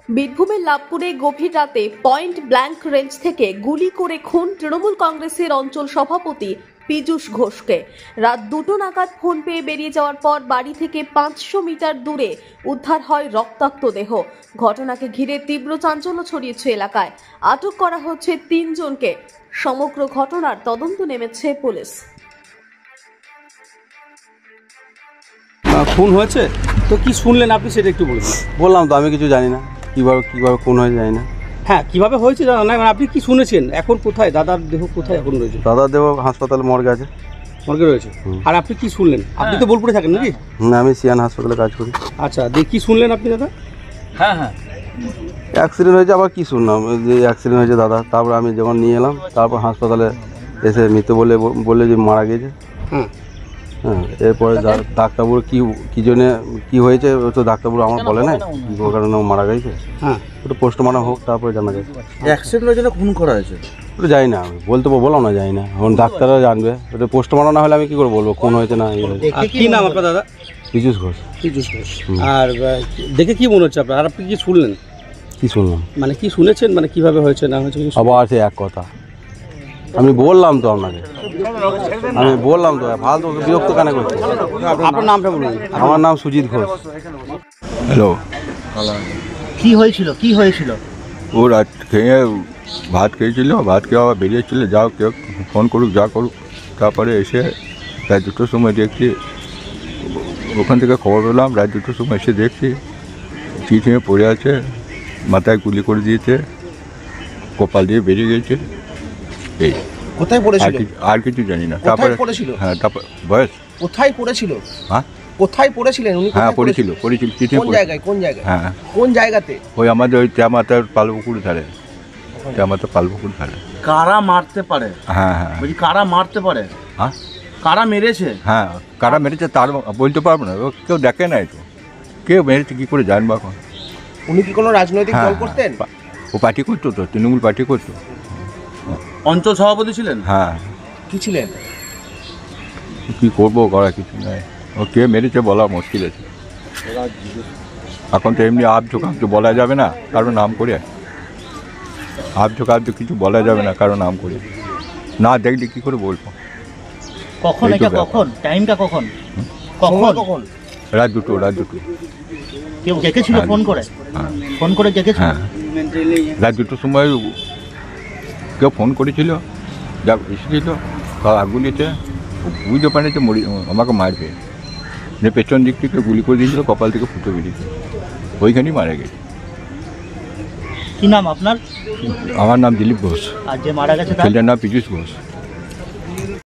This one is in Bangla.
বীরভূমের লাভপুরে গভীর রাতে পয়েন্ট ব্ল্যাঙ্ক রেঞ্জ থেকে গুলি করে খুন তৃণমূল কংগ্রেসের অঞ্চল সভাপতি পীযূষ ঘোষকে। রাত 2টো নাগাদ ফোন পেয়ে বেরিয়ে যাওয়ার পর বাড়ি থেকে 500 মিটার দূরে উদ্ধার হয় রক্তাক্ত দেহ। ঘটনাকে ঘিরে তীব্র চাঞ্চল্য ছড়িয়েছে এলাকায়। আটক করা হচ্ছে 3 জনকে। সমগ্র ঘটনার তদন্ত নেমেছে পুলিশ। খুন হয়েছে তো কি শুনলেন আপনি সেটা একটু বলুন। বললাম তো আমি কিছু জানি না, কিভাবে খুন হয়ে জানি না। হ্যাঁ, কিভাবে হয়েছে জানা না, মানে আপনি কি শুনেছেন? এখন কোথায় দাদার দেহ, কোথায় এখন রয়েছে? দাদার দেহ হাসপাতালে মর্গে আছে। মর্গে রয়েছে। আর আপনি কি শুনলেন? আপনি তো বোলপুরে থাকেন নাকি? না, আমি সিয়ান হাসপাতালে কাজ করি। আচ্ছা, দিয়ে কি শুনলেন আপনি দাদা? হ্যাঁ, অ্যাক্সিডেন্ট হয়েছে। আবার কি শুনলাম যে অ্যাক্সিডেন্ট হয়েছে দাদা। তারপর আমি যখন নিয়ে এলাম, তারপর হাসপাতালে এসে মৃত বলে যে মারা গেছে। হ্যাঁ, এরপরে ডাক্তারবাবু কি জন্যে কী হয়েছে তো ডাক্তারবাবু আমার বলে না কী কারণে মারা গেছে। হ্যাঁ, ওটা পোস্টমর্টম হোক, তারপরে জানা যাবে। অ্যাক্সিডেন্টের জন্য খুন করা হয়েছে ওটা জানি না, আমি বলতে বললাম না, জানি না। এখন ডাক্তাররা জানবে। ওটা পোস্টমর্টম না হলে আমি কী করে বলবো খুন হয়েছে না। কি নাম আপনার দাদা? পীযূষ ঘোষ। পীযূষ ঘোষ। আর দেখে কি মনে হচ্ছে আপনার? আর আপনি কি শুনলেন? কি শুনলাম মানে কি শুনেছেন, মানে কিভাবে হয়েছে না হয়েছে? আবার আছে এক কথা, আমি বললাম তো আপনাকে, আমি বললাম তো, ফালতু বিরক্ত কেন করছি? আপনার নামটা বলুন। আমার নাম সুজিত ঘোষ। হ্যালো, কি হয়েছিল? ও রাত খেয়ে ভাত খেয়েছিল, ভাত খেয়ে আবার বেরিয়েছিল। যাও কেউ ফোন করুক, যা করুক। তারপরে এসে রাত 2টোর সময় দেখছি, ওখান থেকে খবর পেলাম। রাত 2টোর সময় এসে দেখছি চিঠিয়ে পড়ে আছে, মাথায় গুলি করে দিয়েছে, কপাল দিয়ে বেরিয়ে গেছে। এই কোথায় পড়েছিল? আর কিছু জানি না। তারপরে হ্যাঁ, তারপর বয়স কোথায় পড়েছিল? হ্যাঁ, কোথায় পড়েছিলেন উনি? হ্যাঁ, পড়েছিল চিঠি। কোন জায়গায়? হ্যাঁ, কোন জায়গাতে? ওই আমাদের ওই ত্যামাতার পালপুকুর ধারে। ত্যামাতার পালপুকুর ধারে। কারা মারতে পারে? হ্যাঁ হ্যাঁ। বলছি কারা মারতে পারে? হ্যাঁ, কারা মেরেছে? হ্যাঁ, কারা মেরেছে তার বলতে পারবো না, ও কেউ দেখে নাই তো। কেউ মেরেছে কী করে জানবো এখন? উনি কি কোনো রাজনৈতিক দল করতেন? ও পার্টি করতো তো, তৃণমূল পার্টি করতো। অঞ্চল সভাপতি ছিলেন? হ্যাঁ। কি ছিলেন? কী করবো, করা কিছু নাই। ও কে মেরেছে বলা মুশকিল আছে এখন তো। এমনি আবঝোকাবঝো বলা যাবে না কারো নাম করে। আবঝোকাবঝো কিছু বলা যাবে না কারো নাম করে, না দেখলে কী করে বলবো? কখন এটা? কখন টাইমটা? কখন? রাত 2টো। কেউ ডেকেছিল ফোন করে? ফোন করে ডেকেছিল? হ্যাঁ, রাত 2টোর সময় কেউ ফোন করেছিল, যা এসেছিল গুলিতে বুঝতে পারেছে আমাকে মারবে। যে পেছন দিক থেকে গুলি করে দিয়েছিল, কপাল থেকে ফুটো বেরিয়েছে, ওইখানেই মারা গেছে। কি নাম আপনার? আমার নাম দিলীপ ঘোষ। আর যে মারা গেছে ছেলের নাম পীযূষ ঘোষ।